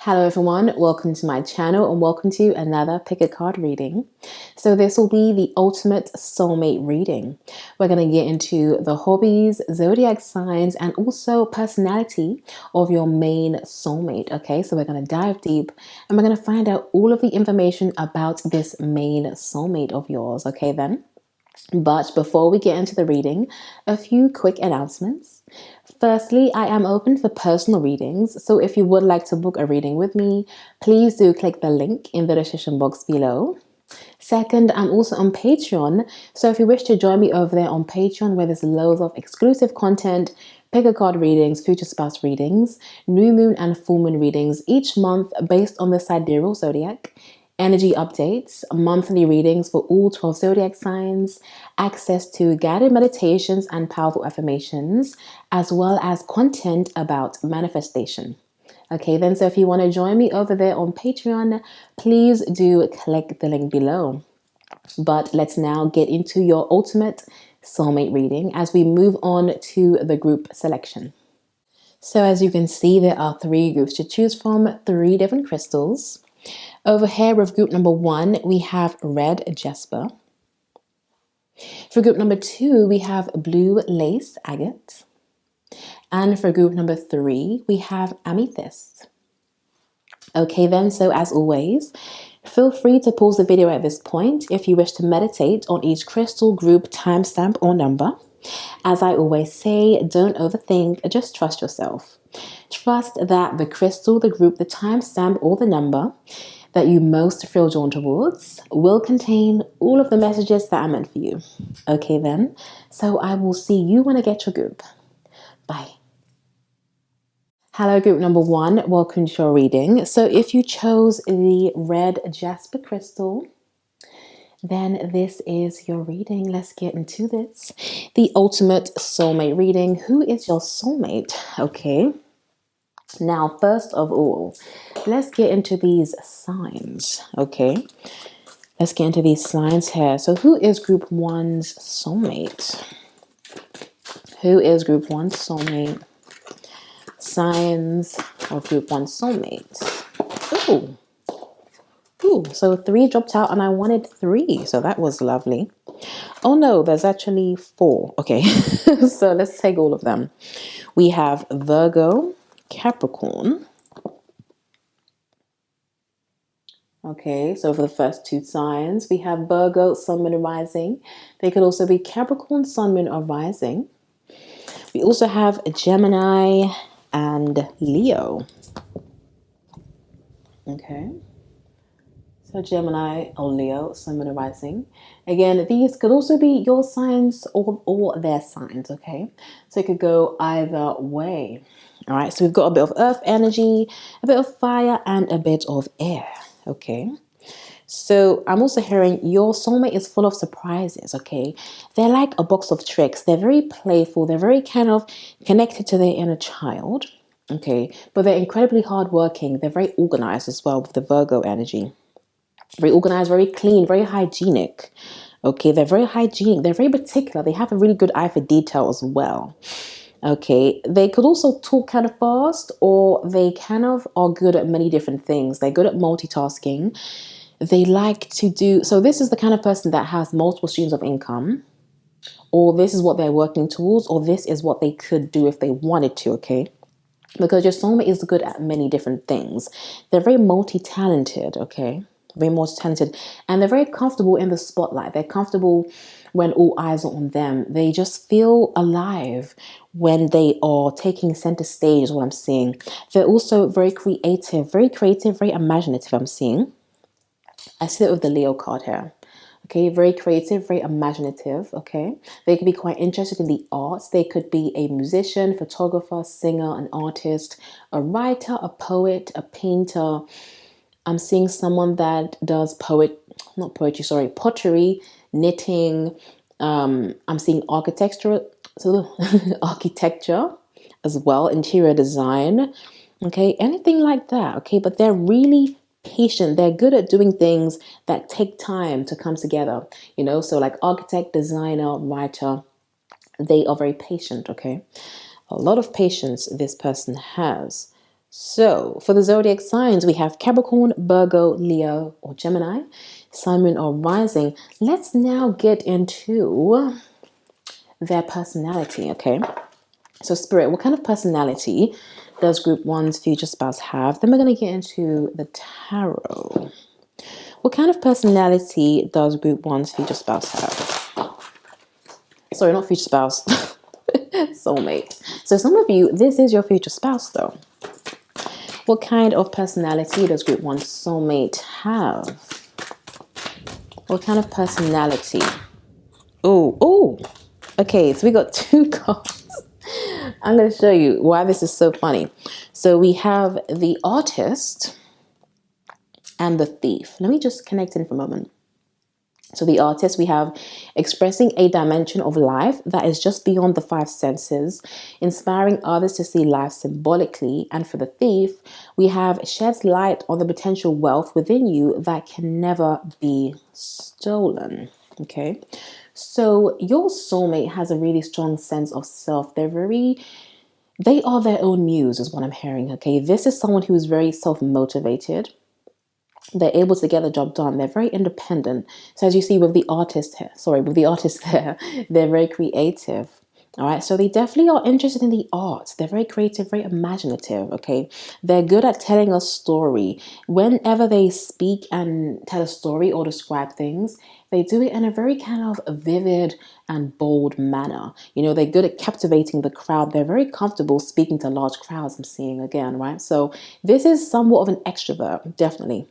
Hello everyone, welcome to my channel and welcome to another pick a card reading. So this will be the ultimate soulmate reading. We're going to get into the hobbies, zodiac signs, and also personality of your main soulmate. Okay, so we're going to dive deep and we're going to find out all of the information about this main soulmate of yours. Okay then. But before we get into the reading, a few quick announcements. Firstly, I am open for personal readings, so if you would like to book a reading with me, please do click the link in the description box below. Second, I'm also on Patreon, so if you wish to join me over there on Patreon, where there's loads of exclusive content, pick a card readings, future spouse readings, new moon and full moon readings each month based on the sidereal zodiac, energy updates, monthly readings for all 12 zodiac signs, access to guided meditations and powerful affirmations, as well as content about manifestation. Okay, then, so if you want to join me over there on Patreon, please do click the link below. But let's now get into your ultimate soulmate reading as we move on to the group selection. So as you can see, there are 3 groups to choose from, 3 different crystals. Over here with group number 1, we have red jasper. For group number 2, we have blue lace agate. And for group number 3, we have amethyst. Okay then, so as always, feel free to pause the video at this point if you wish to meditate on each crystal, group, timestamp, or number. As I always say, don't overthink, just trust yourself. Trust that the crystal, the group, the timestamp, or the number that you most feel drawn towards will contain all of the messages that are meant for you. Okay then, so I will see you when I get your group. Bye. Hello group number 1, welcome to your reading. So if you chose the red jasper crystal, then this is your reading. Let's get into this. The ultimate soulmate reading. Who is your soulmate? Okay. Now, first of all, let's get into these signs, okay? Let's get into these signs here. So who is group 1's soulmate? Who is group 1's soulmate? Signs of group 1 soulmate. Ooh, so 3 dropped out and I wanted 3, so that was lovely. Oh no, there's actually 4. Okay, so let's take all of them. We have Virgo, Capricorn. Okay, so for the first 2 signs, we have Virgo, Sun, Moon, Rising. They could also be Capricorn, Sun, Moon, or Rising. We also have Gemini and Leo. Okay, so Gemini or Leo, Sun, Moon, or Rising. Again, these could also be your signs or their signs, okay? So it could go either way. All right, so we've got a bit of earth energy, a bit of fire, and a bit of air, okay? So I'm also hearing your soulmate is full of surprises, okay? They're like a box of tricks. They're very playful. They're very kind of connected to their inner child, okay? But they're incredibly hardworking. They're very organized as well with the Virgo energy. Very organized, very clean, very hygienic, okay? They're very hygienic. They're very particular. They have a really good eye for detail as well. Okay, they could also talk kind of fast, or they kind of are good at many different things. They're good at multitasking. They like to do, so this is the kind of person that has multiple streams of income, or this is what they're working towards, or this is what they could do if they wanted to, okay? Because your soulmate is good at many different things. They're very multi-talented, okay? Very multi-talented, and they're very comfortable in the spotlight. They're comfortable when all eyes are on them. They just feel alive when they are taking center stage is what I'm seeing. They're also very creative, very imaginative, I'm seeing. I see it with the Leo card here. Okay, very creative, very imaginative, okay? They could be quite interested in the arts. They could be a musician, photographer, singer, an artist, a writer, a poet, a painter. I'm seeing someone that does pottery, knitting. I'm seeing architecture as well, interior design. Okay, anything like that. Okay, but they're really patient. They're good at doing things that take time to come together. You know, so like architect, designer, writer, they are very patient. Okay, a lot of patience this person has. So, for the zodiac signs, we have Capricorn, Virgo, Leo, or Gemini, Sun, Moon, or Rising. Let's now get into their personality, okay? So, Spirit, what kind of personality does Group 1's future spouse have? Then we're going to get into the tarot. What kind of personality does Group 1's future spouse have? Sorry, not future spouse. Soulmate. So, some of you, this is your future spouse, though. What kind of personality does Group 1 soulmate have? What kind of personality? Oh. Okay, so we got 2 cards. I'm going to show you why this is so funny. So we have the Artist and the Thief. Let me just connect in for a moment. So the Artist, we have expressing a dimension of life that is just beyond the 5 senses, inspiring others to see life symbolically. And for the Thief, we have sheds light on the potential wealth within you that can never be stolen. Okay, so your soulmate has a really strong sense of self. They are their own muse, is what I'm hearing. Okay, this is someone who is very self-motivated. They're able to get the job done. They're very independent. So as you see with the artist there, they're very creative. All right. So they definitely are interested in the arts. They're very creative, very imaginative. Okay. They're good at telling a story. Whenever they speak and tell a story or describe things, they do it in a very kind of vivid and bold manner. You know, they're good at captivating the crowd. They're very comfortable speaking to large crowds, I'm seeing again, right? So this is somewhat of an extrovert, definitely.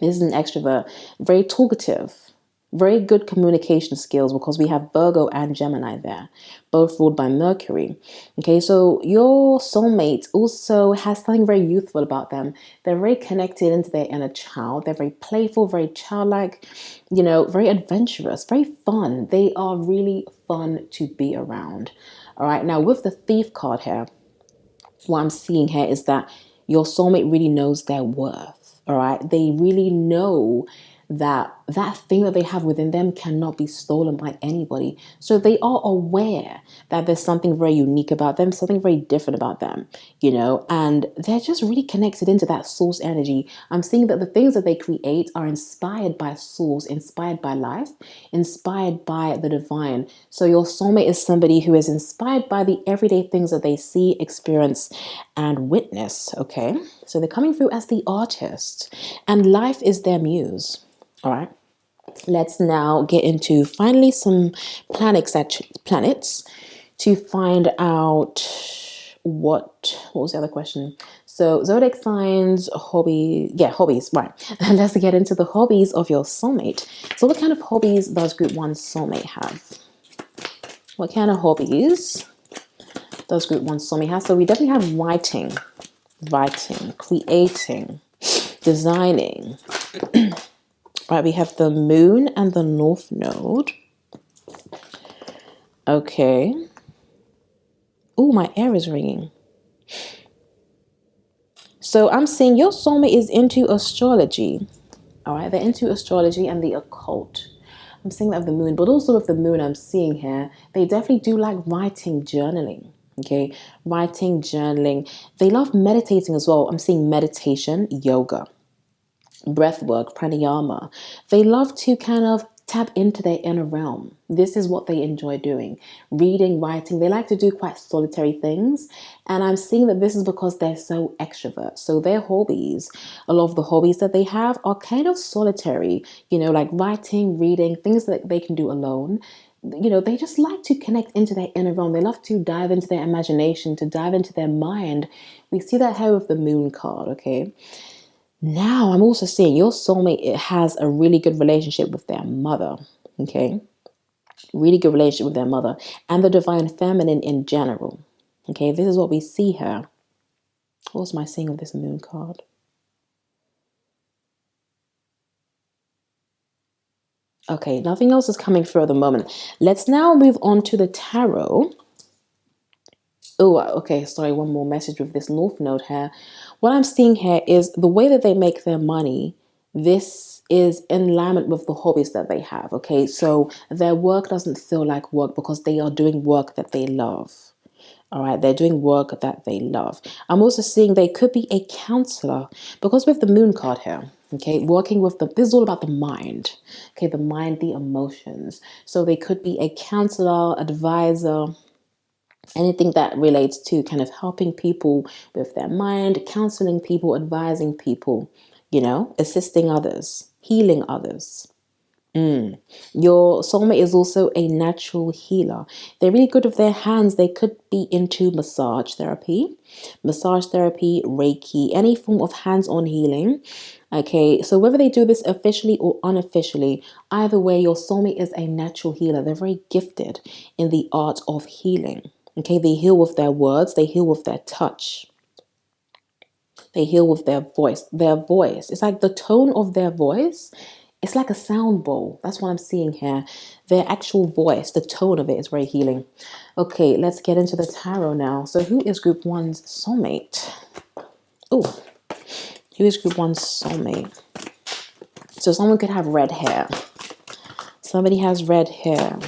This is an extrovert, very talkative, very good communication skills, because we have Virgo and Gemini there, both ruled by Mercury. Okay, so your soulmate also has something very youthful about them. They're very connected into their inner child. They're very playful, very childlike, very adventurous, very fun. They are really fun to be around. All right, now with the Thief card here, what I'm seeing here is that your soulmate really knows their worth. All right. They really know that thing that they have within them cannot be stolen by anybody. So they are aware that there's something very unique about them, something very different about them, and they're just really connected into that source energy. I'm seeing that the things that they create are inspired by source, inspired by life, inspired by the divine. So your soulmate is somebody who is inspired by the everyday things that they see, experience, and witness. Okay. So they're coming through as the artist, and life is their muse. All right, let's now get into finally some planets to find out what was the other question. So zodiac signs, hobbies, right. Let's get into the hobbies of your soulmate. So what kind of hobbies does Group 1 soulmate have? What kind of hobbies does Group 1 soulmate have? So we definitely have writing, creating, designing. Right, we have the moon and the north node. Okay. Oh, my ear is ringing. So I'm seeing your soulmate is into astrology. All right, they're into astrology and the occult. I'm seeing that of the moon, but also with the moon I'm seeing here, they definitely do like writing, journaling. Okay, writing, journaling. They love meditating as well. I'm seeing meditation, yoga, breath work, pranayama. They love to kind of tap into their inner realm. This is what they enjoy doing. Reading, writing. They like to do quite solitary things. And I'm seeing that this is because they're so extrovert. So their hobbies, a lot of the hobbies that they have are kind of solitary, like writing, reading, things that they can do alone. They just like to connect into their inner realm. They love to dive into their imagination, to dive into their mind. We see that here with the moon card, okay? Now, I'm also seeing your soulmate has a really good relationship with their mother, okay? Really good relationship with their mother and the divine feminine in general, okay? This is what we see here. What was my seeing of this moon card? Okay, nothing else is coming through at the moment. Let's now move on to the tarot. Oh, okay, sorry, one more message with this north node here. What I'm seeing here is the way that they make their money. This is in alignment with the hobbies that they have, okay? So their work doesn't feel like work because they are doing work that they love. All right, they're doing work that they love. I'm also seeing they could be a counselor because with the moon card here, okay, working with this is all about the mind, okay, the mind, the emotions. So they could be a counselor, advisor, anything that relates to kind of helping people with their mind, counseling people, advising people, assisting others, healing others. Your soulmate is also a natural healer. They're really good with their hands. They could be into massage therapy, Reiki, any form of hands-on healing. Okay, so whether they do this officially or unofficially, either way, your soulmate is a natural healer. They're very gifted in the art of healing. Okay, they heal with their words, they heal with their touch. They heal with their voice. Their voice. It's like the tone of their voice. It's like a sound bowl. That's what I'm seeing here. Their actual voice, the tone of it is very healing. Okay, let's get into the tarot now. So who is group one's soulmate? Oh, who is group one's soulmate? So someone could have red hair. Somebody has red hair.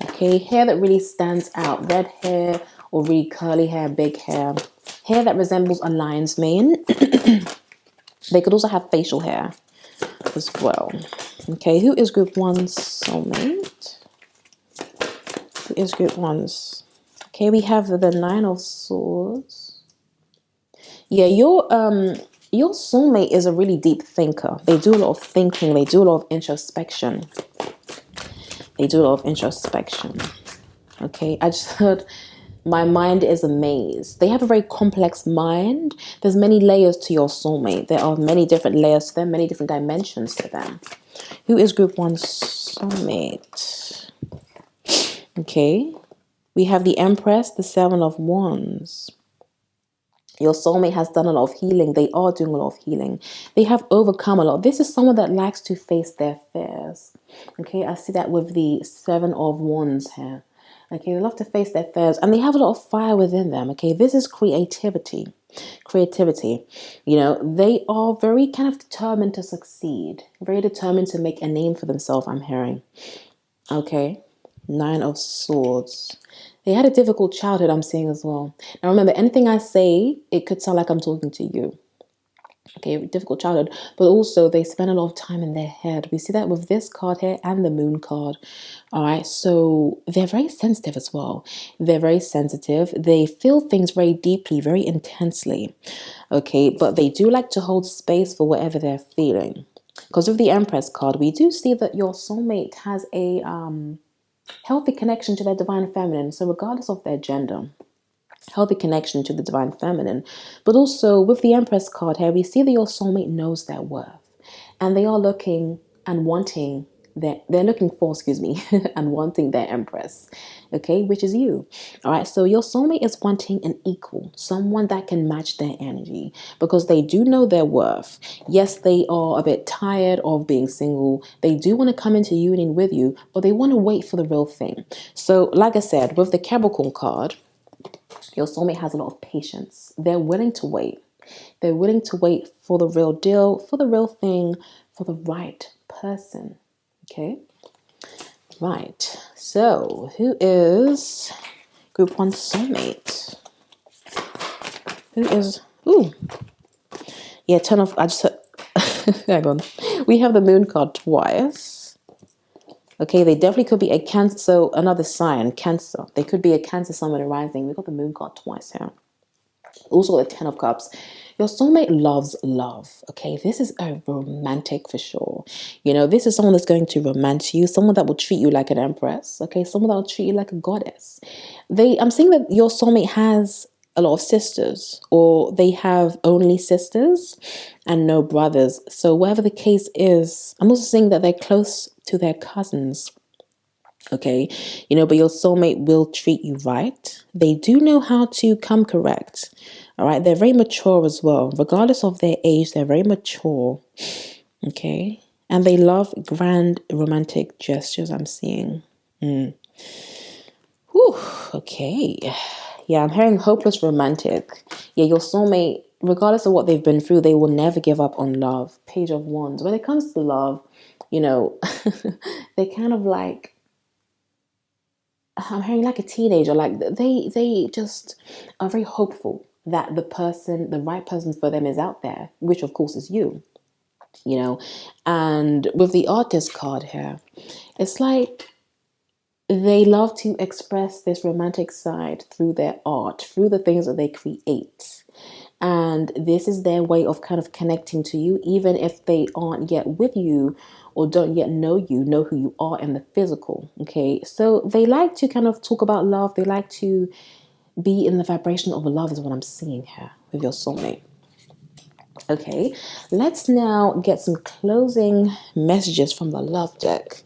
Okay, hair that really stands out. Red hair or really curly hair, big hair. Hair that resembles a lion's mane. They could also have facial hair as well. Okay, who is group one's soulmate? Who is group one's? Okay, we have the Nine of Swords. Yeah, your soulmate is a really deep thinker. They do a lot of thinking. They do a lot of introspection. Okay, I just heard my mind is a maze. They have a very complex mind. There's many layers to your soulmate. There are many different layers to them, many different dimensions to them. Who is group one's soulmate? Okay, we have the Empress, the Seven of Wands. Your soulmate has done a lot of healing. They are doing a lot of healing. They have overcome a lot. This is someone that likes to face their fears. Okay, I see that with the Seven of Wands here. Okay, they love to face their fears and they have a lot of fire within them. Okay, this is creativity. They are very kind of determined to succeed, very determined to make a name for themselves, I'm hearing. Okay, Nine of Swords. They had a difficult childhood, I'm seeing as well. Now remember, anything I say, it could sound like I'm talking to you. Okay, difficult childhood, but also they spend a lot of time in their head. We see that with this card here and the moon card. All right, so they're very sensitive as well. They're very sensitive. They feel things very deeply, very intensely. Okay, but they do like to hold space for whatever they're feeling. Because with the Empress card, we do see that your soulmate has a healthy connection to their divine feminine. So regardless of their gender, healthy connection to the divine feminine. But also with the Empress card here, we see that your soulmate knows their worth. And they are looking and wanting they're looking for, and wanting their Empress, okay, which is you. All right, so your soulmate is wanting an equal, someone that can match their energy because they do know their worth. Yes, they are a bit tired of being single. They do want to come into union with you, but they want to wait for the real thing. So like I said, with the Capricorn card, your soulmate has a lot of patience. They're willing to wait. They're willing to wait for the real deal, for the real thing, for the right person. Okay? Right. So, who is group one soulmate? Who is... Ooh. Yeah, turn off... I just... Hang on. We have the moon card twice. Okay, they definitely could be a Cancer. So another sign, Cancer. They could be a Cancer, Sun, and rising. We got the moon card twice here. Also the Ten of Cups. Your soulmate loves love. Okay, this is a romantic for sure. This is someone that's going to romance you. Someone that will treat you like an empress. Okay, someone that will treat you like a goddess. I'm saying that your soulmate has a lot of sisters, or they have only sisters and no brothers. So whatever the case is, I'm also saying that they're close to their cousins. Okay, but your soulmate will treat you right. They do know how to come correct. All right, they're very mature as well. Regardless of their age, they're very mature. Okay, and they love grand romantic gestures, I'm seeing. Whew, okay. Yeah, I'm hearing hopeless romantic. Yeah, your soulmate, regardless of what they've been through, they will never give up on love. Page of Wands. When it comes to love, they kind of like... I'm hearing like a teenager, like they just are very hopeful that the right person for them is out there, which of course is you, you know. And with the artist card here, it's like they love to express this romantic side through their art, through the things that they create. And this is their way of kind of connecting to you, even if they aren't yet with you or don't yet know who you are in the physical. Okay, so they like to kind of talk about love. They like to be in the vibration of love, is what I'm seeing here with your soulmate. Okay, let's now get some closing messages from the love deck.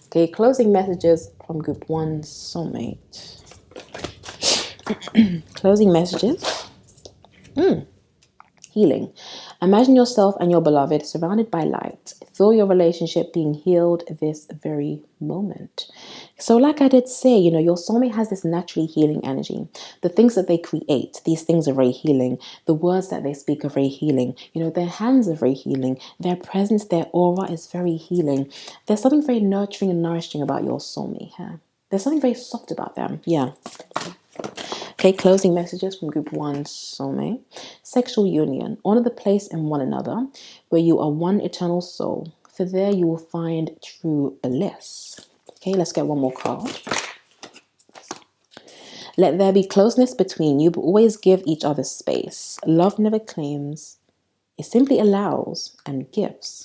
Okay, closing messages from group one, soulmate. Closing messages. Healing. Imagine yourself and your beloved surrounded by light. Feel your relationship being healed this very moment. So, like I did say, your soulmate has this naturally healing energy. The things that they create, these things are very healing. The words that they speak are very healing. Their hands are very healing. Their presence, their aura is very healing. There's something very nurturing and nourishing about your soulmate here. There's something very soft about them. Yeah. Okay, closing messages from group one, soulmate. Sexual union. Honor the place in one another where you are one eternal soul. For there you will find true bliss. Okay, let's get one more card. Let there be closeness between you, but always give each other space. Love never claims. It simply allows and gives.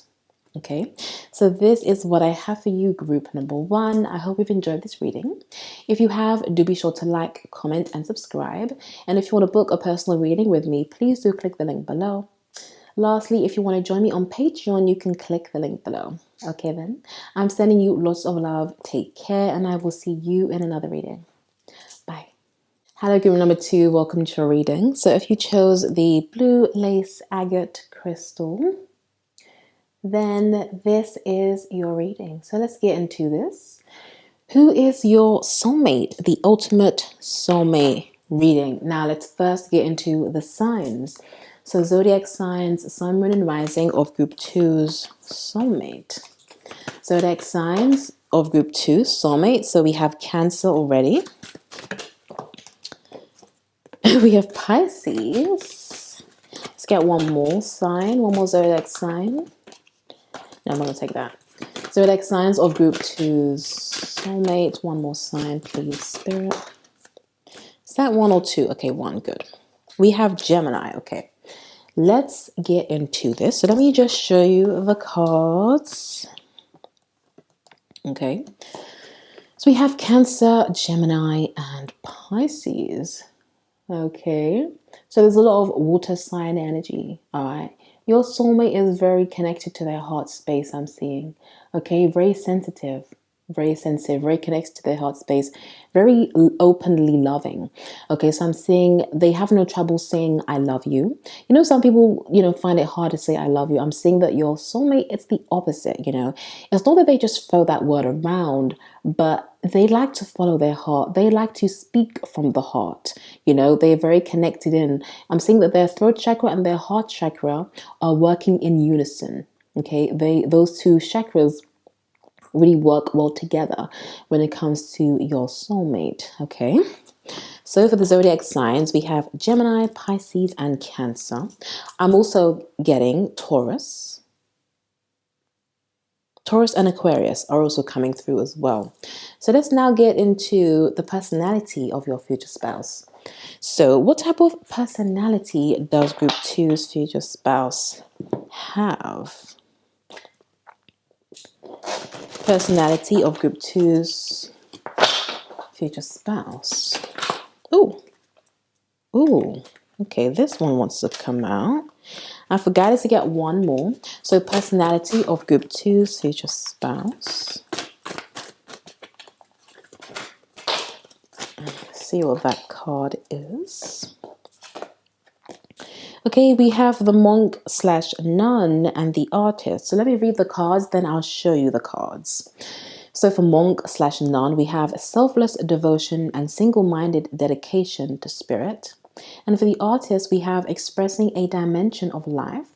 Okay, so this is what I have for you, group number one. I hope you've enjoyed this reading. If you have, do be sure to like, comment, and subscribe. And if you want to book a personal reading with me, please do click the link below. Lastly, if you want to join me on Patreon, you can click the link below. Okay then, I'm sending you lots of love. Take care, and I will see you in another reading. Bye. Hello, group number two. Welcome to your reading. So if you chose the blue lace agate crystal, then this is your reading. So let's get into this. Who is your soulmate? The ultimate soulmate reading. Now let's first get into the signs. So zodiac signs, sun, moon, and rising of group two's soulmate. Zodiac signs of group two, soulmate. So we have Cancer already. We have Pisces. Let's get one more sign, one more zodiac sign. No, I'm not going to take that. Zodiac signs of group two's soulmate. One more sign, please, Spirit. Is that one or two? Okay, one. Good. We have Gemini. Okay. Let's get into this. So let me just show you the cards. Okay. So we have Cancer, Gemini, and Pisces. Okay. So there's a lot of water sign energy. All right. Your soulmate is very connected to their heart space, I'm seeing. Okay, very sensitive, very connected to their heart space, very openly loving. Okay, so I'm seeing they have no trouble saying I love you. Some people, find it hard to say I love you. I'm seeing that your soulmate, it's the opposite, It's not that they just throw that word around, but they like to follow their heart. They like to speak from the heart. They're very connected in. I'm seeing that their throat chakra and their heart chakra are working in unison. Okay, those two chakras really work well together when it comes to your soulmate. Okay, so for the zodiac signs, we have Gemini, Pisces, and Cancer. I'm also getting Taurus. Taurus and Aquarius are also coming through as well. So let's now get into the personality of your future spouse. So what type of personality does group two's future spouse have? Personality of group two's future spouse. Ooh. Okay, this one wants to come out. I forgot to get one more. So personality of group two's future spouse. Let's see what that card is. Okay, we have the monk/nun and the artist. So let me read the cards, then I'll show you the cards. So for monk/nun, we have selfless devotion and single-minded dedication to spirit. And for the artist, we have expressing a dimension of life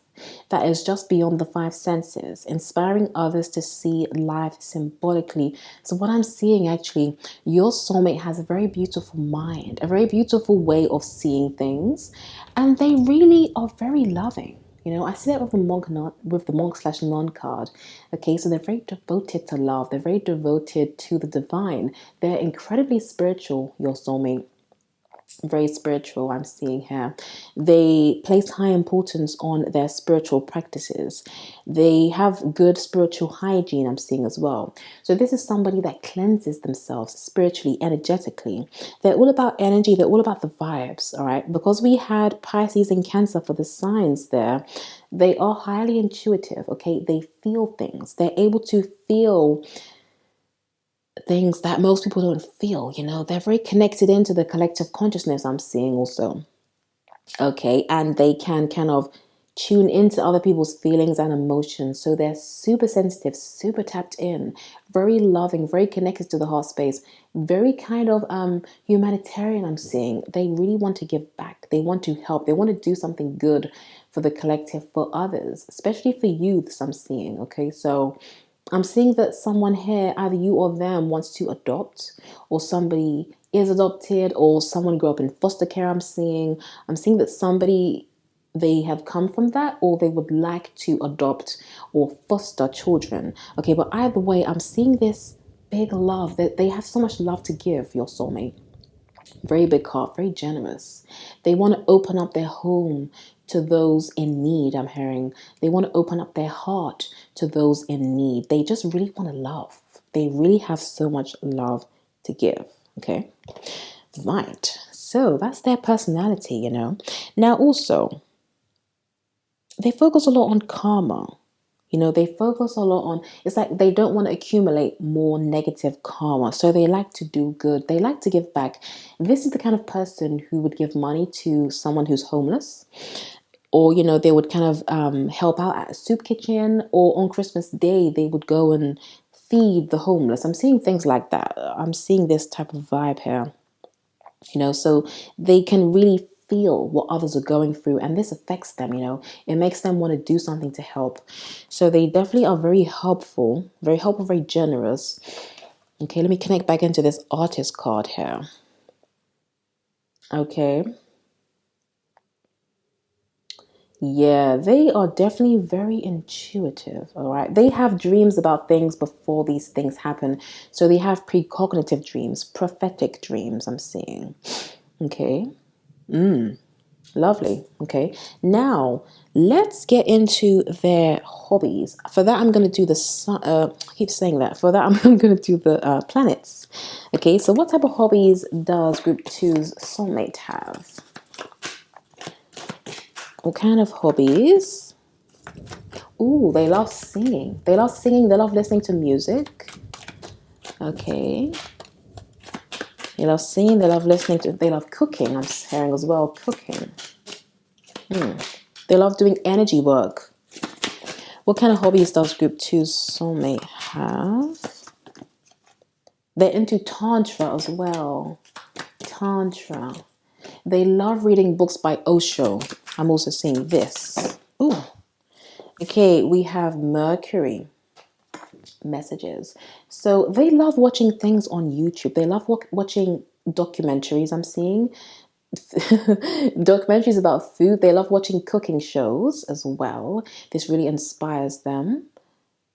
that is just beyond the five senses, inspiring others to see life symbolically. So what I'm seeing, actually, your soulmate has a very beautiful mind, a very beautiful way of seeing things, and they really are very loving. I see that with the monk/nun card. Okay, so they're very devoted to love. They're very devoted to the divine. They're incredibly spiritual, your soulmate. Very spiritual, I'm seeing here. They place high importance on their spiritual practices. They have good spiritual hygiene, I'm seeing as well. So this is somebody that cleanses themselves spiritually, energetically. They're all about energy. They're all about the vibes, all right? Because we had Pisces and Cancer for the signs there, they are highly intuitive, okay? They feel things. They're able to feel things that most people don't feel. They're very connected into the collective consciousness, I'm seeing also. Okay, and they can kind of tune into other people's feelings and emotions. So they're super sensitive, super tapped in, very loving, very connected to the heart space, very kind of humanitarian, I'm seeing. They really want to give back. They want to help. They want to do something good for the collective, for others, especially for youths, I'm seeing. Okay, so I'm seeing that someone here, either you or them, wants to adopt, or somebody is adopted, or someone grew up in foster care. I'm seeing that somebody, they have come from that, or they would like to adopt or foster children. Okay, but either way, I'm seeing this big love, that they have so much love to give, your soulmate. Very big heart, very generous. They want to open up their home to those in need, I'm hearing. They want to open up their heart to those in need. They just really want to love. They really have so much love to give, okay? Right. So that's their personality, Now also, they focus a lot on karma. They focus a lot on, it's like they don't want to accumulate more negative karma. So they like to do good. They like to give back. This is the kind of person who would give money to someone who's homeless. Or, they would kind of help out at a soup kitchen. Or on Christmas Day, they would go and feed the homeless. I'm seeing things like that. I'm seeing this type of vibe here. So they can really feel what others are going through, and this affects them. It makes them want to do something to help. So they definitely are very helpful, very generous. Okay, let me connect back into this artist card here. Okay. Yeah, they are definitely very intuitive, all right? They have dreams about things before these things happen. So they have precognitive dreams, prophetic dreams, I'm seeing. Okay. Lovely. Okay. Now, let's get into their hobbies. For that, I'm going to do the sun. I keep saying that. For that, I'm going to do the planets. Okay. So, what type of hobbies does Group Two's soulmate have? What kind of hobbies? Ooh, they love singing. They love singing. They love listening to music. Okay. They love singing. They love listening to. They love cooking. I'm hearing as well. Cooking. They love doing energy work. What kind of hobbies does Group Two's soulmate have? They're into Tantra as well. Tantra. They love reading books by Osho. I'm also seeing this. Ooh. Okay, we have Mercury messages. So they love watching things on YouTube. They love watching documentaries, I'm seeing. Documentaries about food. They love watching cooking shows as well. This really inspires them.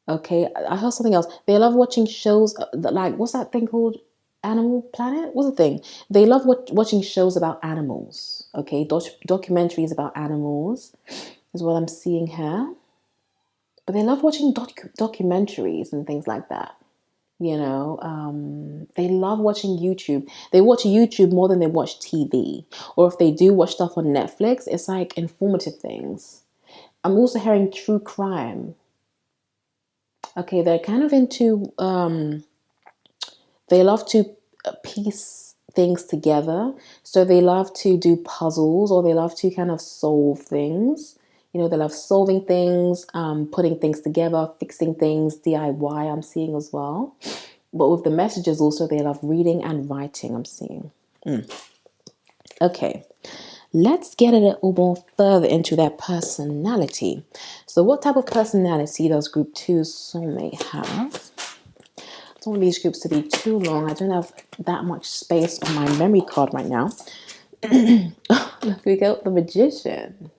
Okay, I heard something else. They love watching shows like, what's that thing called? Animal Planet? What's the thing? They love watching shows about animals. Okay, documentaries about animals is what I'm seeing here. But they love watching documentaries and things like that. They love watching YouTube. They watch YouTube more than they watch TV. Or if they do watch stuff on Netflix, it's like informative things. I'm also hearing true crime. Okay, they're kind of into, they love to piece things together. So they love to do puzzles, or they love to kind of solve things. They love solving things, putting things together, fixing things, DIY, I'm seeing as well. But with the messages also, they love reading and writing, I'm seeing. Okay. Let's get a little more further into their personality. So what type of personality does group 2 soulmate have? I don't want these groups to be too long. I don't have that much space on my memory card right now. We got the Magician.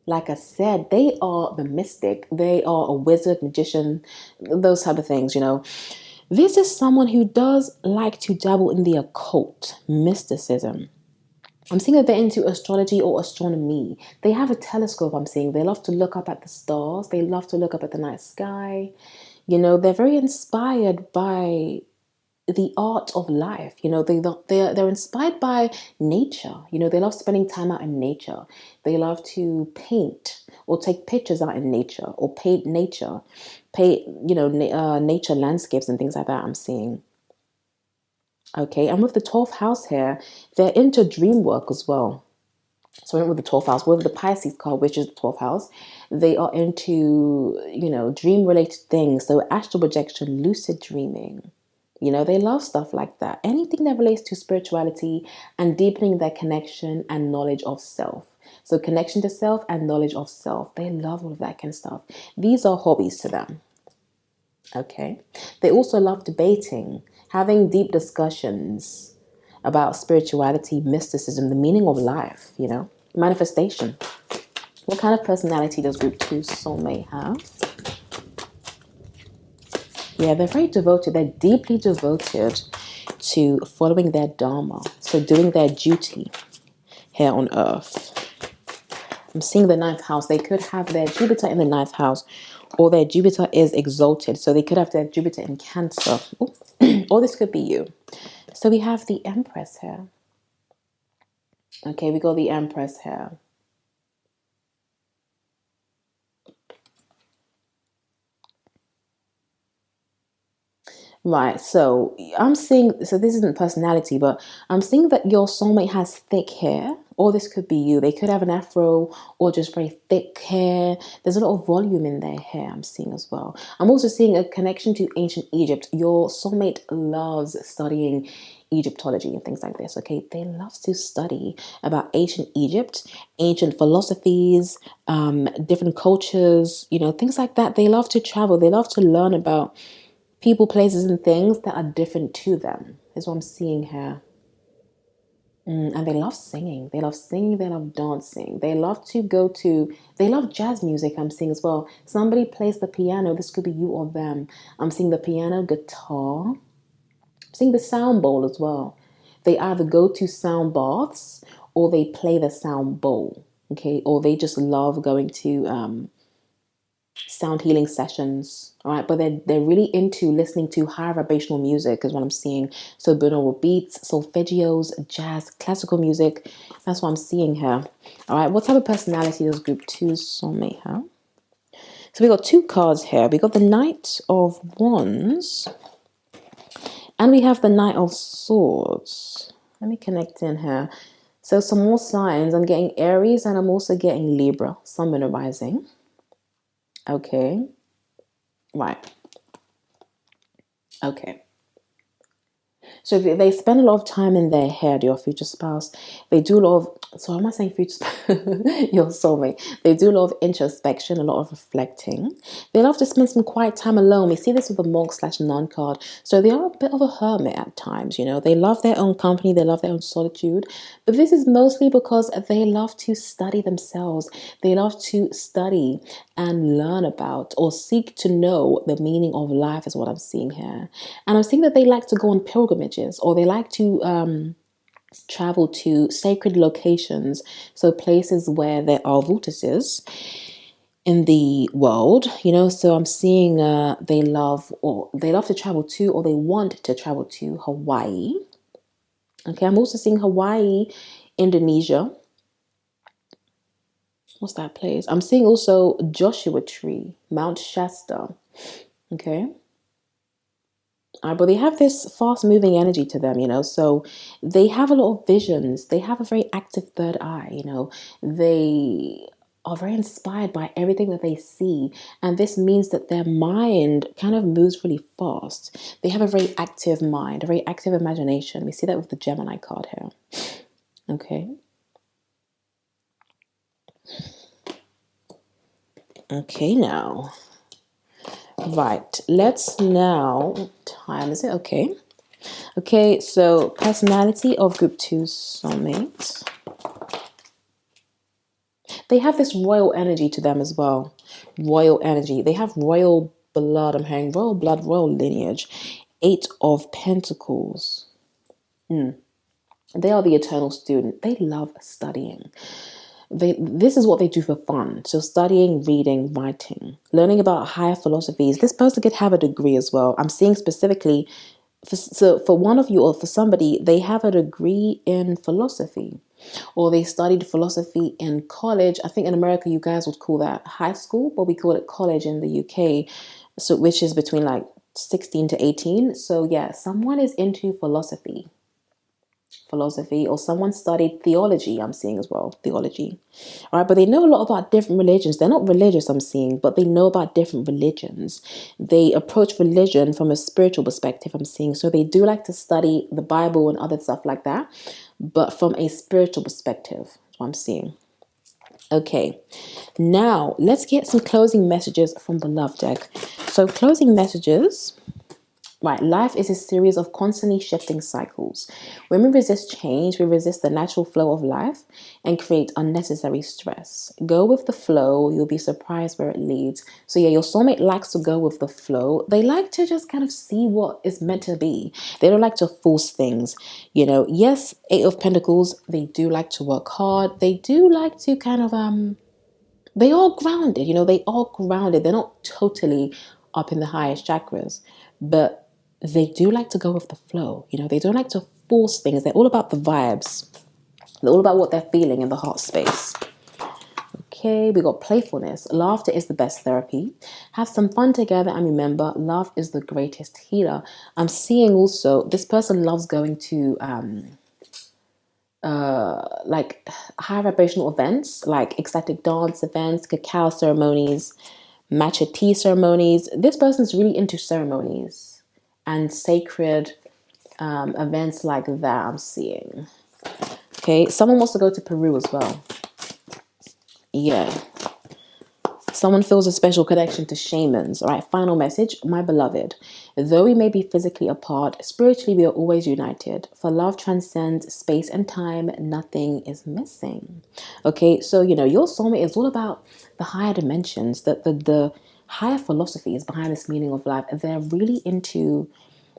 Like I said, they are the mystic. They are a wizard, magician, those type of things, This is someone who does like to dabble in the occult, mysticism. I'm seeing that they're into astrology or astronomy. They have a telescope, I'm seeing. They love to look up at the stars. They love to look up at the night sky. They're very inspired by the art of life. They're inspired by nature. They love spending time out in nature. They love to paint or take pictures out in nature or paint nature, nature landscapes and things like that. I'm seeing. Okay, and with the 12th house here, they're into dream work as well. So with the 12th house, with the Pisces card, which is the 12th house, they are into, dream related things. So astral projection, lucid dreaming. They love stuff like that. Anything that relates to spirituality and deepening their connection and knowledge of self. So connection to self and knowledge of self. They love all of that kind of stuff. These are hobbies to them. Okay. They also love debating, having deep discussions about spirituality, mysticism, the meaning of life, manifestation. What kind of personality does group 2 soulmate have? Yeah, they're very devoted. They're deeply devoted to following their dharma. So doing their duty here on earth. I'm seeing the 9th house. They could have their Jupiter in the 9th house, or their Jupiter is exalted. So they could have their Jupiter in Cancer. Or this could be you. So we have the Empress here. Okay, we got the Empress here. Right, so I'm seeing, so this isn't personality, but I'm seeing that your soulmate has thick hair, or this could be you. They could have an afro or just very thick hair. There's a lot of volume in their hair, I'm seeing as well. I'm also seeing a connection to ancient Egypt. Your soulmate loves studying Egyptology and things like this, okay? They love to study about ancient Egypt, ancient philosophies, different cultures, things like that. They love to travel. They love to learn about people, places, and things that are different to them is what I'm seeing here. And they love singing. They love singing. They love dancing. They love they love jazz music, I'm seeing as well. Somebody plays the piano. This could be you or them. I'm seeing the piano, guitar. I'm seeing the sound bowl as well. They either go to sound baths or they play the sound bowl. Okay. Or they just love going to, sound healing sessions, all right, but they're really into listening to high vibrational music is what I'm seeing. So binaural beats, solfeggios, jazz, classical music. That's what I'm seeing here. All right, what type of personality does group 2 soulmate have? So we got 2 cards here. We got the Knight of Wands and we have the Knight of Swords. Let me connect in here. So some more signs. I'm getting Aries and I'm also getting Libra, Sun, Moon, Rising. Okay. Right. Okay. So they spend a lot of time in their head, your future spouse. They do a lot of, so am I saying future spouse? Your soulmate. They do a lot of introspection, a lot of reflecting. They love to spend some quiet time alone. We see this with the monk/nun card. So they are a bit of a hermit at times, They love their own company. They love their own solitude. But this is mostly because they love to study themselves. They love to study and learn about or seek to know the meaning of life is what I'm seeing here. And I'm seeing that they like to go on pilgrimages or they like to travel to sacred locations, so places where there are vortices in the world, So I'm seeing they love to travel to or they want to travel to Hawaii. Okay, I'm also seeing Hawaii, Indonesia. What's that place? I'm seeing also Joshua Tree, Mount Shasta. Okay. But they have this fast moving energy to them, so they have a lot of visions. They have a very active third eye, They are very inspired by everything that they see. And this means that their mind kind of moves really fast. They have a very active mind, a very active imagination. We see that with the Gemini card here. Okay. Okay, now. Right. Let's now. What time is it? Okay. Okay, so personality of group 2 soulmate. They have this royal energy to them as well. Royal energy. They have royal blood. I'm hearing royal blood, royal lineage. 8 of Pentacles. They are the eternal student. They love studying. This is what they do for fun. So studying, reading, writing, learning about higher philosophies. This person could have a degree as well. I'm seeing specifically, for one of you or for somebody, they have a degree in philosophy, or they studied philosophy in college. I think in America you guys would call that high school, but we call it college in the UK. So which is between like 16 to 18. So yeah, someone is into philosophy, or someone studied theology. I'm seeing as well, theology. All right, but they know a lot about different religions. They're not religious, I'm seeing, but they know about different religions. They approach religion from a spiritual perspective, I'm seeing. So they do like to study the Bible and other stuff like that, but from a spiritual perspective. That's what I'm seeing. Okay, now let's get some closing messages from the love deck. So closing messages. Right, life is a series of constantly shifting cycles. When we resist change, we resist the natural flow of life and create unnecessary stress. Go with the flow, you'll be surprised where it leads. So yeah, your soulmate likes to go with the flow. They like to just kind of see what is meant to be. They don't like to force things. Yes, 8 of Pentacles, they do like to work hard. They do like to kind of they are grounded, they are grounded. They're not totally up in the highest chakras, but they do like to go with the flow. They don't like to force things. They're all about the vibes. They're all about what they're feeling in the heart space. Okay, we got playfulness. Laughter is the best therapy. Have some fun together, and remember, love is the greatest healer. I'm seeing also this person loves going to like high vibrational events, like ecstatic dance events, cacao ceremonies, matcha tea ceremonies. This person's really into ceremonies and sacred events like that, I'm seeing. Okay, someone wants to go to Peru as well. Yeah. Someone feels a special connection to shamans. All right, final message. My beloved, though we may be physically apart, spiritually we are always united. For love transcends space and time, nothing is missing. Okay, so, your soulmate is all about the higher dimensions, the higher philosophies behind this meaning of life. They're really into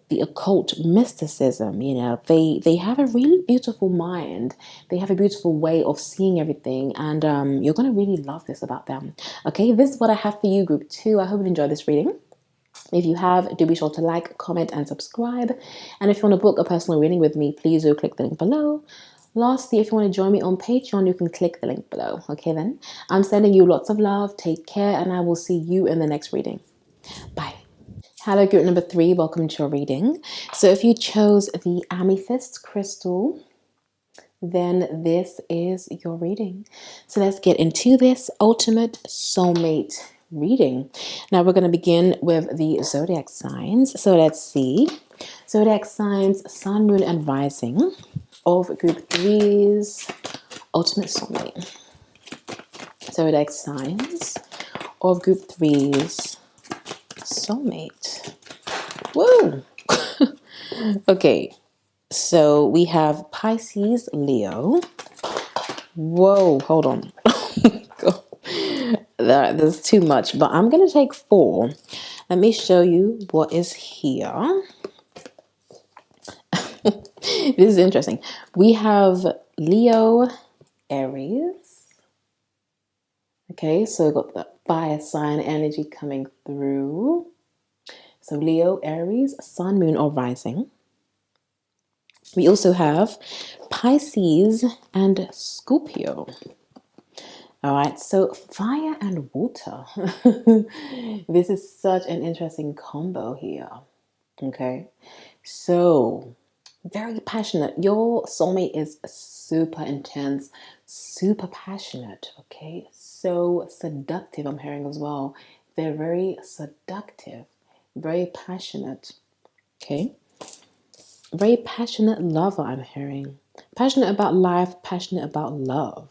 the occult mysticism. They have a really beautiful mind. They have a beautiful way of seeing everything, and you're going to really love this about them. Okay, this is what I have for you, group 2. I hope you enjoyed this reading. If you have, do be sure to like, comment, and subscribe. And if you want to book a personal reading with me, please do click the link below. Lastly, if you want to join me on Patreon, you can click the link below. Okay, then I'm sending you lots of love. Take care, and I will see you in the next reading. Bye. Hello, group number 3. Welcome to your reading. So if you chose the amethyst crystal, then this is your reading. So let's get into this ultimate soulmate reading. Now we're going to begin with the zodiac signs. So let's see. Zodiac signs, sun, moon, and rising of group 3's ultimate soulmate. Zodiac signs of group 3's soulmate. Woo! Okay, so we have Pisces, Leo. Whoa, hold on. There's too much, but I'm going to take 4. Let me show you what is here. This is interesting. We have Leo, Aries. Okay, so we've got the fire sign energy coming through. So Leo, Aries, sun, moon, or rising. We also have Pisces and Scorpio. All right, so fire and water. This is such an interesting combo here. Okay, so very passionate. Your soulmate is super intense, super passionate. Okay, so seductive, I'm hearing as well. They're very seductive, very passionate. Okay. Very passionate lover, I'm hearing. Passionate about life, passionate about love.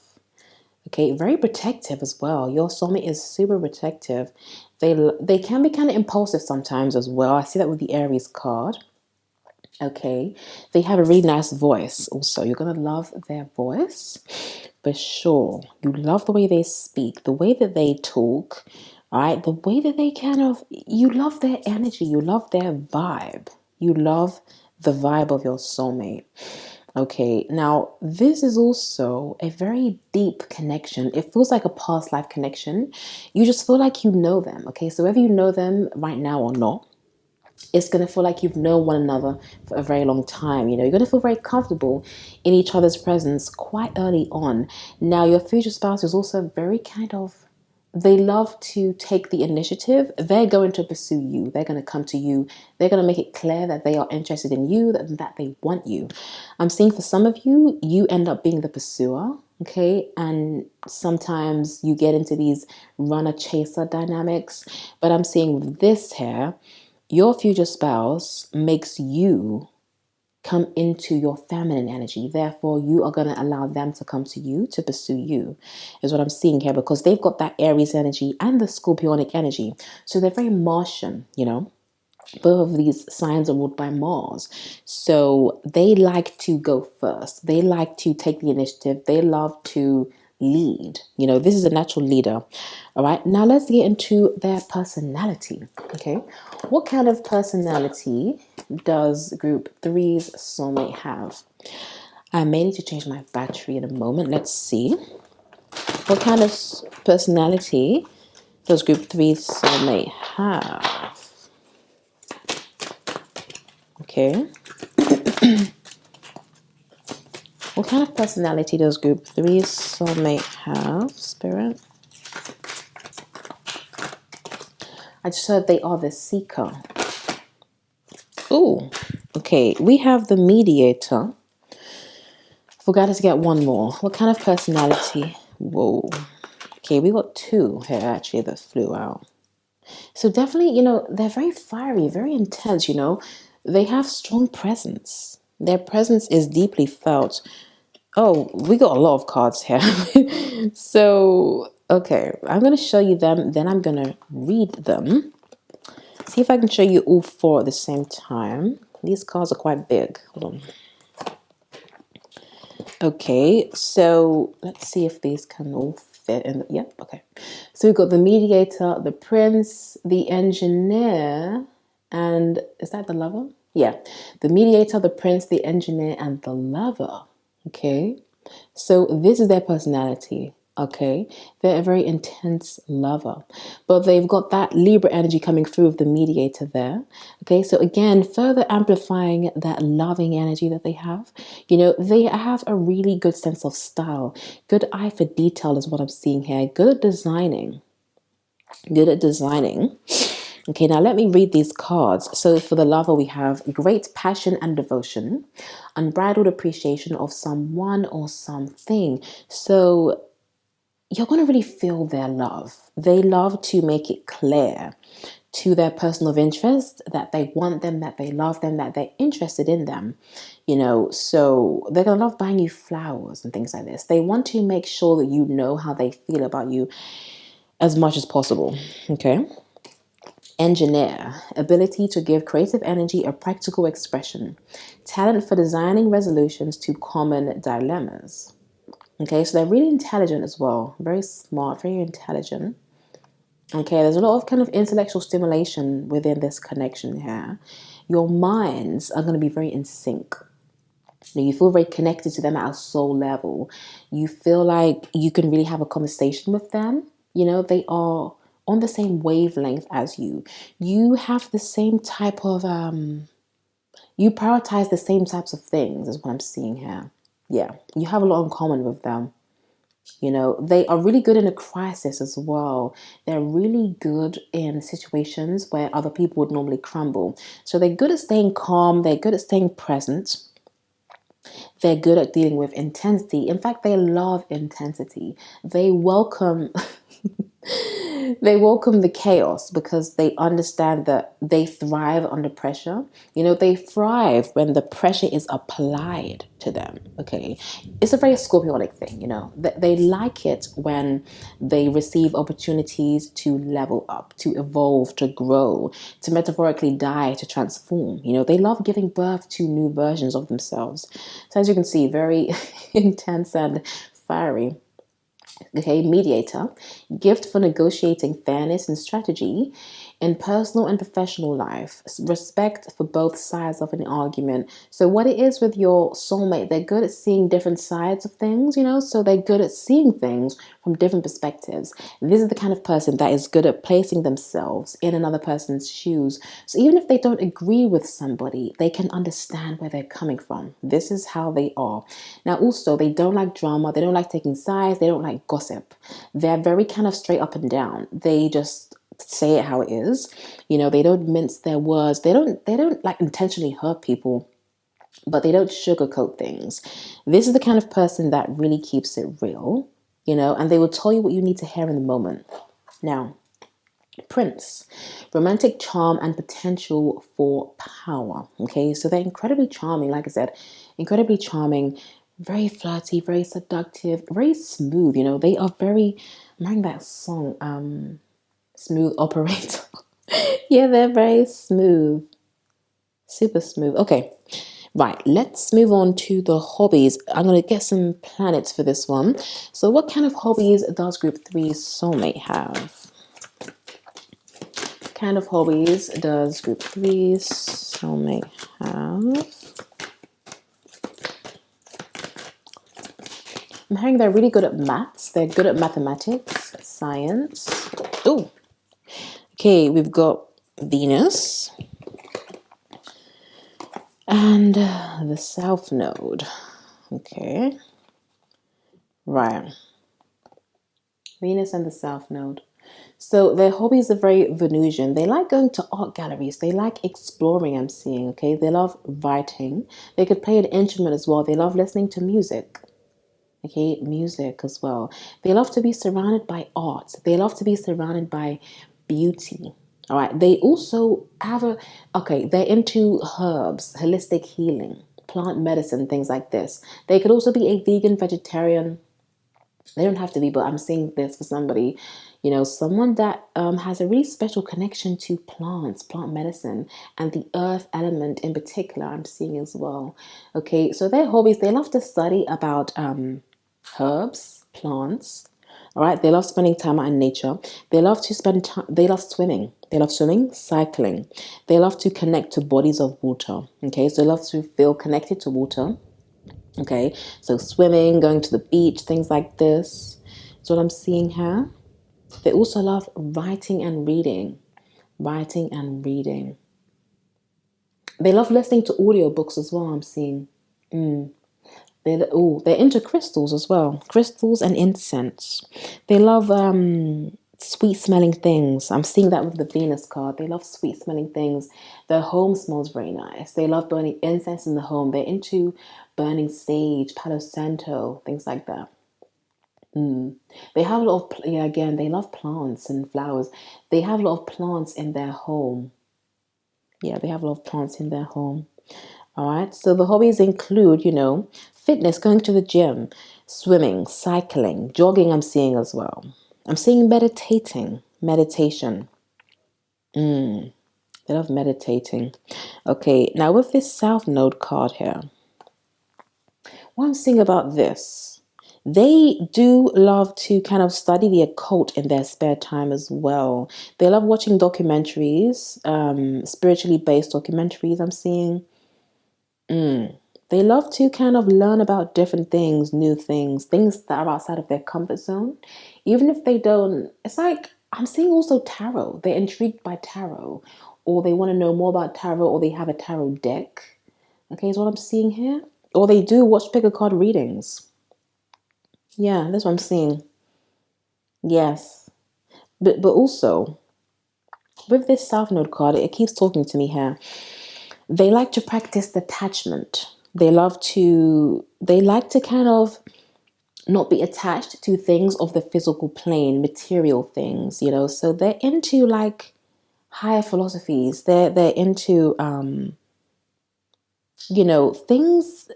Okay, very protective as well. Your soulmate is super protective. They can be kind of impulsive sometimes as well. I see that with the Aries card. Okay, they have a really nice voice also. You're gonna love their voice for sure. You love the way they speak, the way that they talk, all right, the way that they you love their energy, you love their vibe, you love the vibe of your soulmate. Okay, now this is also a very deep connection. It feels like a past life connection. You just feel like you know them. Okay, so whether you know them right now or not, it's going to feel like you've known one another for a very long time. You're going to feel very comfortable in each other's presence quite early on. Now, your future spouse is also very they love to take the initiative. They're going to pursue you. They're going to come to you. They're going to make it clear that they are interested in you, that they want you. I'm seeing for some of you, you end up being the pursuer. Okay, and sometimes you get into these runner chaser dynamics, but I'm seeing with this here, your future spouse makes you come into your feminine energy. Therefore, you are going to allow them to come to you to pursue you, is what I'm seeing here, because they've got that Aries energy and the Scorpionic energy. So they're very Martian. Both of these signs are ruled by Mars. So they like to go first. They like to take the initiative. They love to lead. This is a natural leader. All right. Now let's get into their personality. Okay. What kind of personality does group three's soulmate have? I may need to change my battery in a moment. Let's see. What kind of personality does group three's soulmate have? Okay. What kind of personality does group three's soulmate have, Spirit? I just heard they are the seeker. Ooh, okay. We have the mediator. Forgot to get one more. What kind of personality? Whoa. Okay, we got two here actually that flew out. So definitely, they're very fiery, very intense, They have strong presence. Their presence is deeply felt. Oh, we got a lot of cards here. So, okay, I'm going to show you them, then I'm going to read them. See if I can show you all four at the same time. These cards are quite big. Hold on. Okay, so let's see if these can all fit in. Yep, okay. So we've got the mediator, the prince, the engineer, and is that the lover? Yeah, the mediator, the prince, the engineer, and the lover. Okay, so this is their personality. Okay, they're a very intense lover, but they've got that Libra energy coming through of the mediator there. Okay, so again, further amplifying that loving energy that they have. They have a really good sense of style, good eye for detail is what I'm seeing here, good at designing. Okay, now let me read these cards. So for the lover, we have great passion and devotion, unbridled appreciation of someone or something. So you're going to really feel their love. They love to make it clear to their person of interest that they want them, that they love them, that they're interested in them. So they're going to love buying you flowers and things like this. They want to make sure that you know how they feel about you as much as possible. Okay. Engineer, ability to give creative energy a practical expression, talent for designing resolutions to common dilemmas. Okay, so they're really intelligent as well, very smart, very intelligent. Okay, there's a lot of kind of intellectual stimulation within this connection here. Your minds are going to be very in sync. You feel very connected to them at a soul level. You feel like you can really have a conversation with them. They are on the same wavelength as you. You have the same type of, you prioritize the same types of things is what I'm seeing here. Yeah, you have a lot in common with them. They are really good in a crisis as well. They're really good in situations where other people would normally crumble. So they're good at staying calm. They're good at staying present. They're good at dealing with intensity. In fact, they love intensity. They welcome They welcome the chaos because they understand that they thrive under pressure. They thrive when the pressure is applied to them. Okay. It's a very Scorpionic thing, They like it when they receive opportunities to level up, to evolve, to grow, to metaphorically die, to transform. They love giving birth to new versions of themselves. So as you can see, very intense and fiery. Okay, mediator, gift for negotiating fairness and strategy in personal and professional life, respect for both sides of an argument. So what it is with your soulmate, they're good at seeing different sides of things, so they're good at seeing things from different perspectives. This is the kind of person that is good at placing themselves in another person's shoes. So even if they don't agree with somebody, they can understand where they're coming from. This is how they are. Now also, they don't like drama, they don't like taking sides, they don't like gossip. They're very kind of straight up and down. They just say it how it is. They don't mince their words. They don't like intentionally hurt people, but they don't sugarcoat things. This is the kind of person that really keeps it real, and they will tell you what you need to hear in the moment. Now, Prince, romantic charm and potential for power. Okay, so they're incredibly charming, like I said, incredibly charming, very flirty, very seductive, very smooth. They are very, I'm hearing that song, Smooth Operator. Yeah, they're very smooth. Super smooth. Okay. Right, let's move on to the hobbies. I'm going to get some planets for this one. So what kind of hobbies does group 3 soulmate have? What kind of hobbies does group 3 soulmate have? I'm hearing they're really good at maths. They're good at mathematics, science. Oh, okay, we've got Venus and the South Node. Okay, right. Venus and the South Node. So their hobbies are very Venusian. They like going to art galleries. They like exploring, I'm seeing, okay? They love writing. They could play an instrument as well. They love listening to music. Okay, music as well. They love to be surrounded by art. They love to be surrounded by beauty. All right. They also they're into herbs, holistic healing, plant medicine, things like this. They could also be a vegan, vegetarian. They don't have to be, but I'm seeing this for somebody, someone that has a really special connection to plants, plant medicine, and the earth element in particular, I'm seeing as well. Okay, so their hobbies, they love to study about herbs, plants. All right, they love spending time out in nature. They love to spend time, they love swimming. They love swimming, cycling. They love to connect to bodies of water. Okay, so they love to feel connected to water. Okay, so swimming, going to the beach, things like this. That's what I'm seeing here. They also love writing and reading. Writing and reading. They love listening to audiobooks as well, I'm seeing. They're into crystals as well. Crystals and incense. They love sweet smelling things. I'm seeing that with the Venus card. They love sweet smelling things. Their home smells very nice. They love burning incense in the home. They're into burning sage, Palo Santo, things like that. They have a lot of, again, they love plants and flowers. They have a lot of plants in their home. Yeah, they have a lot of plants in their home. All right. So the hobbies include, fitness, going to the gym, swimming, cycling, jogging, I'm seeing as well. I'm seeing meditation. They love meditating. Okay. Now with this South Node card here, what I'm seeing about this, they do love to kind of study the occult in their spare time as well. They love watching documentaries, spiritually based documentaries, I'm seeing. They love to kind of learn about different things, new things, things that are outside of their comfort zone. Even if they don't, it's like, I'm seeing also tarot. They're intrigued by tarot, or they want to know more about tarot, or they have a tarot deck. Okay, is what I'm seeing here. Or they do watch pick a card readings. Yeah, that's what I'm seeing. Yes. But also, with this South Node card, it keeps talking to me here. They like to practice detachment. They like to kind of not be attached to things of the physical plane, material things, you know. So they're into like higher philosophies. They're into you know, things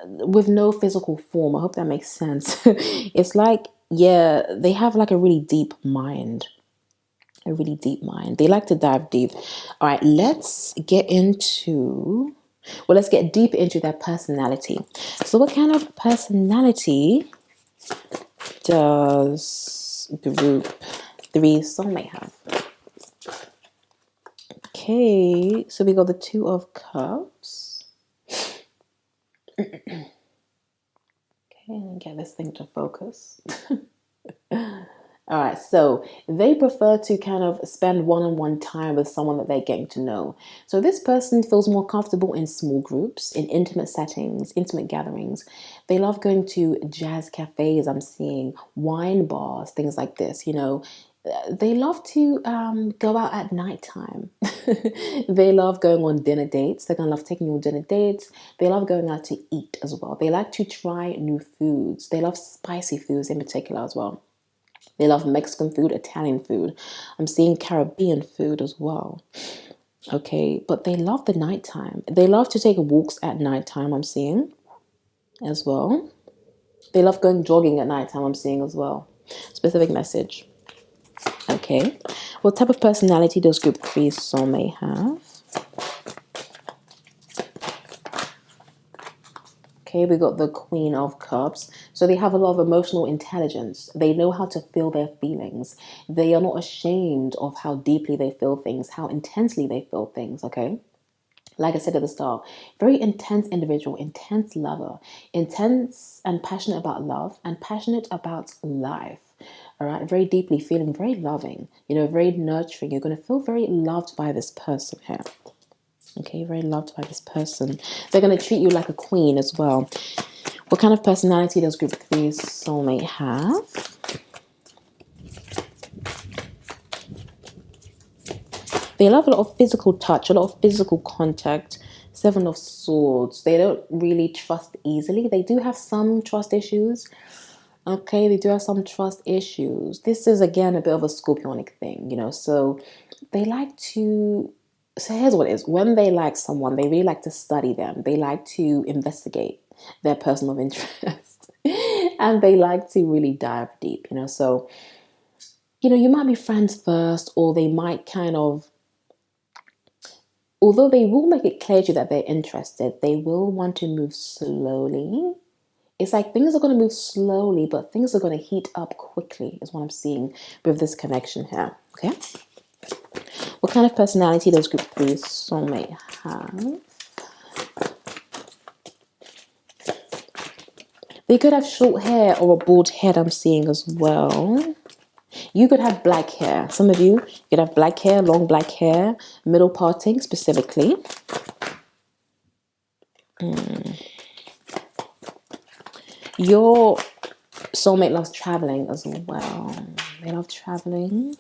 with no physical form. I hope that makes sense. It's like, yeah, they have like a really deep mind. A really deep mind. They like to dive deep. All right, let's get deep into their personality. So what kind of personality does group 3 soulmate have? Okay, so we got the 2 of cups. Okay, let me get this thing to focus. All right, so they prefer to kind of spend one-on-one time with someone that they're getting to know. So this person feels more comfortable in small groups, in intimate settings, intimate gatherings. They love going to jazz cafes, I'm seeing, wine bars, things like this, you know. They love to go out at nighttime. They love going on dinner dates. They're going to love taking you on dinner dates. They love going out to eat as well. They like to try new foods. They love spicy foods in particular as well. They love Mexican food, Italian food. I'm seeing Caribbean food as well. Okay, but they love the nighttime. They love to take walks at nighttime, I'm seeing as well. They love going jogging at nighttime, I'm seeing as well. Specific message. Okay, what type of personality does group 3 soulmate have? Okay, we got the Queen of Cups. So they have a lot of emotional intelligence. They know how to feel their feelings. They are not ashamed of how deeply they feel things, how intensely they feel things, okay? Like I said at the start, very intense individual, intense lover, intense and passionate about love and passionate about life. All right, very deeply feeling, very loving, you know, very nurturing. You're going to feel very loved by this person here. Okay, very loved by this person. They're going to treat you like a queen as well. What kind of personality does group 3 soulmate have? They love a lot of physical touch, a lot of physical contact. 7 of Swords. They don't really trust easily. They do have some trust issues. Okay, they do have some trust issues. This is, again, a bit of a scorpionic thing, you know. So they like to... So here's what it is. When they like someone, they really like to study them. They like to investigate their person of interest. And they like to really dive deep, you know. So, you know, you might be friends first, or they might kind of... Although they will make it clear to you that they're interested, they will want to move slowly. It's like things are going to move slowly, but things are going to heat up quickly, is what I'm seeing with this connection here. Okay? What kind of personality does group 3 soulmate have? They could have short hair or a bald head, I'm seeing as well. You could have black hair. Some of you could have black hair, long black hair, middle parting specifically. Your soulmate loves traveling as well. They love traveling.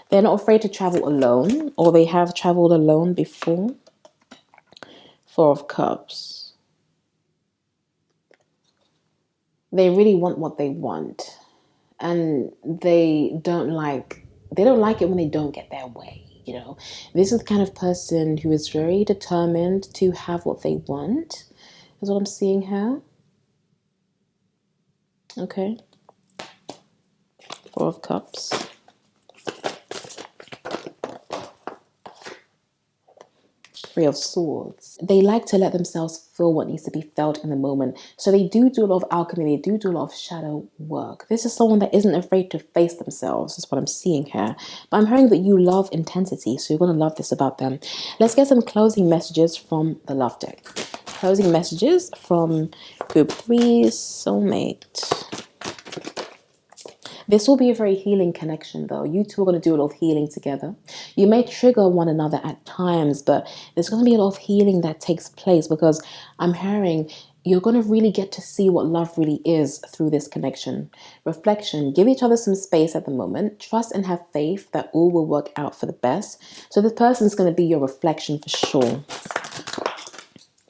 They're not afraid to travel alone, or they have traveled alone before. 4 of Cups. They really want what they want. And they don't like it when they don't get their way, you know. This is the kind of person who is very determined to have what they want, is what I'm seeing here. Okay. 4 of Cups. 3 of Swords. They like to let themselves feel what needs to be felt in the moment. So they do a lot of alchemy. They do a lot of shadow work. This is someone that isn't afraid to face themselves, is what I'm seeing here. But I'm hearing that you love intensity, so you're going to love this about them. Let's get some closing messages from the love deck. Closing messages from group 3 soulmate. This will be a very healing connection, though. You two are going to do a lot of healing together. You may trigger one another at times, but there's going to be a lot of healing that takes place, because I'm hearing you're going to really get to see what love really is through this connection. Reflection. Give each other some space at the moment. Trust and have faith that all will work out for the best. So this person is going to be your reflection for sure.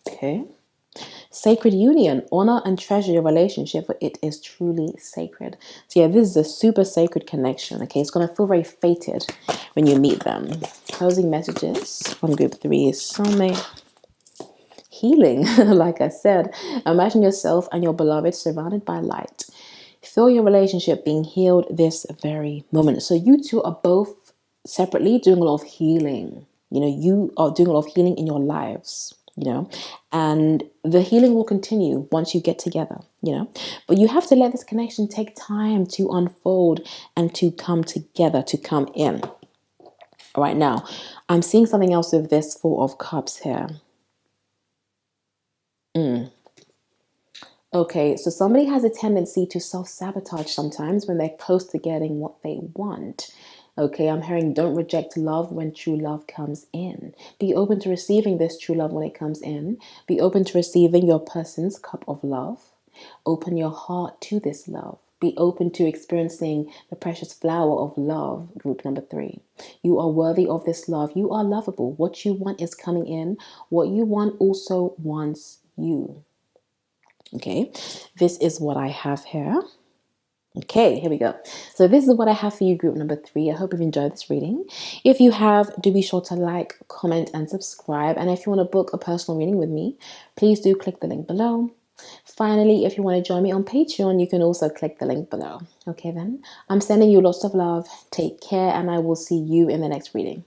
Okay. Sacred union. Honor and treasure your relationship, for it is truly sacred. So yeah, this is a super sacred connection. Okay, it's going to feel very fated when you meet them. Closing messages from group 3 is soulmate. Healing. Like I said, imagine yourself and your beloved surrounded by light. Feel your relationship being healed this very moment. So you two are both separately doing a lot of healing. You know, you are doing a lot of healing in your lives, you know, and the healing will continue once you get together, you know, but you have to let this connection take time to unfold and to come together, to come in. All right, now I'm seeing something else with this Four of Cups here. Okay, so somebody has a tendency to self-sabotage sometimes when they're close to getting what they want. Okay, I'm hearing don't reject love when true love comes in. Be open to receiving this true love when it comes in. Be open to receiving your person's cup of love. Open your heart to this love. Be open to experiencing the precious flower of love, group number 3. You are worthy of this love. You are lovable. What you want is coming in. What you want also wants you. Okay, this is what I have here. Okay, here we go. So this is what I have for you, group number 3. I hope you've enjoyed this reading. If you have, do be sure to like, comment, and subscribe. And if you want to book a personal reading with me, please do click the link below. Finally, if you want to join me on Patreon, you can also click the link below. Okay then, I'm sending you lots of love. Take care, and I will see you in the next reading.